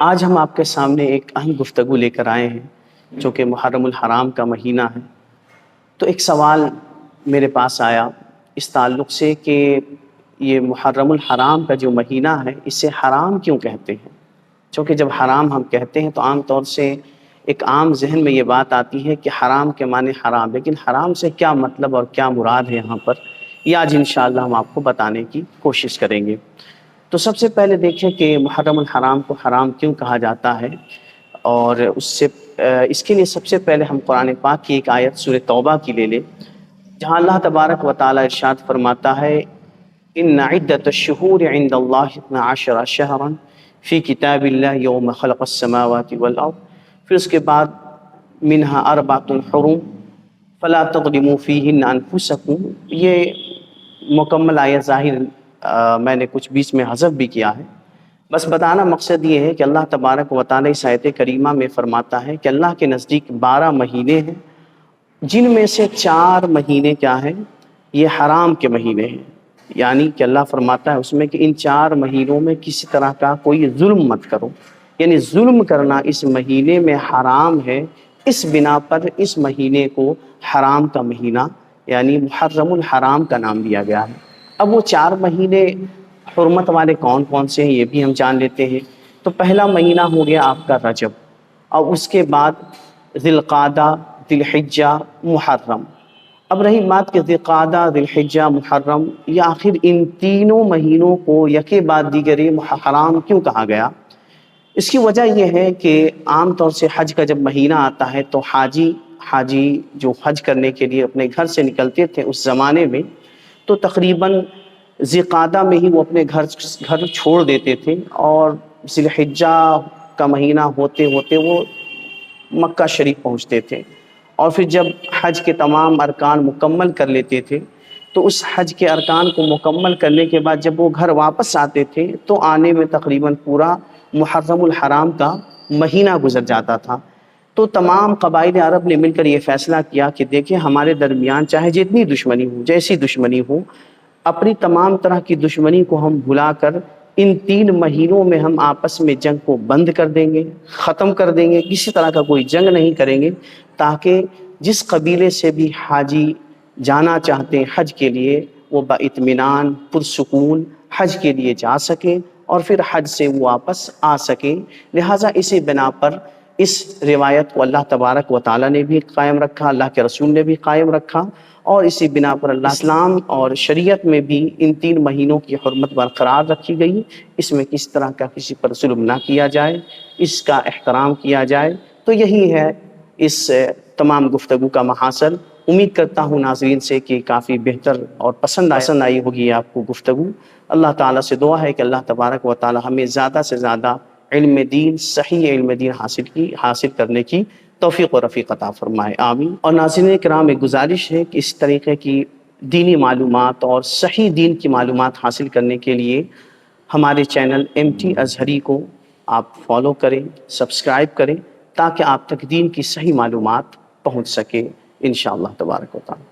آج ہم آپ کے سامنے ایک اہم گفتگو لے کر آئے ہیں جو کہ محرم الحرام کا مہینہ ہے۔ تو ایک سوال میرے پاس آیا اس تعلق سے کہ یہ محرم الحرام کا جو مہینہ ہے اسے حرام کیوں کہتے ہیں؟ چونکہ جب حرام ہم کہتے ہیں تو عام طور سے ایک عام ذہن میں یہ بات آتی ہے کہ حرام کے معنی حرام، لیکن حرام سے کیا مطلب اور کیا مراد ہے یہاں پر، یہ آج انشاءاللہ ہم آپ کو بتانے کی کوشش کریں گے۔ تو سب سے پہلے دیکھیں کہ محرم الحرام کو حرام کیوں کہا جاتا ہے، اور اس کے لیے سب سے پہلے ہم قرآن پاک کی ایک آیت سورہ توبہ کی لے لیں، جہاں اللہ تبارک و تعالی ارشاد فرماتا ہے ان عدۃ الشہور عند اللہ 12 شہرا فی کتاب اللہ یوم خلق السماوات والارض، پھر اس کے بعد منہا اربعۃ حرم فلا تظلموا فیہن انفسکم۔ یہ مکمل آیت ظاہر میں نے کچھ بیچ میں حذف بھی کیا ہے، بس بتانا مقصد یہ ہے کہ اللہ تبارک و تعالی اس آیت کریمہ میں فرماتا ہے کہ اللہ کے نزدیک 12 مہینے ہیں، جن میں سے 4 مہینے کیا ہیں، یہ حرام کے مہینے ہیں۔ یعنی کہ اللہ فرماتا ہے اس میں کہ ان 4 مہینوں میں کسی طرح کا کوئی ظلم مت کرو، یعنی ظلم کرنا اس مہینے میں حرام ہے۔ اس بنا پر اس مہینے کو حرام کا مہینہ یعنی محرم الحرام کا نام دیا گیا ہے۔ اب وہ 4 مہینے حرمت والے کون کون سے ہیں یہ بھی ہم جان لیتے ہیں۔ تو پہلا مہینہ ہو گیا آپ کا رجب، اور اس کے بعد ذی القعدہ، ذی الحجہ، محرم۔ اب رہی بات کہ ذی القعدہ، ذی الحجہ، محرم، یا آخر ان تینوں مہینوں کو یکے بعد دیگرے حرام کیوں کہا گیا؟ اس کی وجہ یہ ہے کہ عام طور سے حج کا جب مہینہ آتا ہے تو حاجی جو حج کرنے کے لیے اپنے گھر سے نکلتے تھے اس زمانے میں، تو تقریباً ذی القعدہ میں ہی وہ اپنے گھر چھوڑ دیتے تھے، اور ذی الحجہ کا مہینہ ہوتے ہوتے وہ مکہ شریف پہنچتے تھے، اور پھر جب حج کے تمام ارکان مکمل کر لیتے تھے تو اس حج کے ارکان کو مکمل کرنے کے بعد جب وہ گھر واپس آتے تھے تو آنے میں تقریباً پورا محرم الحرام کا مہینہ گزر جاتا تھا۔ تو تمام قبائل عرب نے مل کر یہ فیصلہ کیا کہ دیکھیں ہمارے درمیان چاہے جتنی دشمنی ہو، جیسی دشمنی ہو، اپنی تمام طرح کی دشمنی کو ہم بھلا کر ان 3 مہینوں میں ہم آپس میں جنگ کو بند کر دیں گے، ختم کر دیں گے، کسی طرح کا کوئی جنگ نہیں کریں گے، تاکہ جس قبیلے سے بھی حاجی جانا چاہتے ہیں حج کے لیے وہ باطمینان پرسکون حج کے لیے جا سکیں اور پھر حج سے وہ واپس آ سکیں۔ لہٰذا اسی بنا پر اس روایت کو اللہ تبارک و تعالیٰ نے بھی قائم رکھا، اللہ کے رسول نے بھی قائم رکھا، اور اسی بنا پر اللہ اسلام اور شریعت میں بھی ان 3 مہینوں کی حرمت برقرار رکھی گئی۔ اس میں کس طرح کا کسی پر ظلم نہ کیا جائے، اس کا احترام کیا جائے۔ تو یہی ہے اس تمام گفتگو کا محاصل۔ امید کرتا ہوں ناظرین سے کہ کافی بہتر اور پسند آئی ہوگی آپ کو گفتگو۔ اللہ تعالیٰ سے دعا ہے کہ اللہ تبارک و تعالیٰ ہمیں زیادہ سے زیادہ علم دین، صحیح علم دین حاصل کرنے کی توفیق و رفیق عطا فرمائے، آمین۔ اور ناظرین کرام، ایک گزارش ہے کہ اس طریقے کی دینی معلومات اور صحیح دین کی معلومات حاصل کرنے کے لیے ہمارے چینل MT ازہری کو آپ فالو کریں، سبسکرائب کریں، تاکہ آپ تک دین کی صحیح معلومات پہنچ سکے انشاءاللہ تبارک و تعالی۔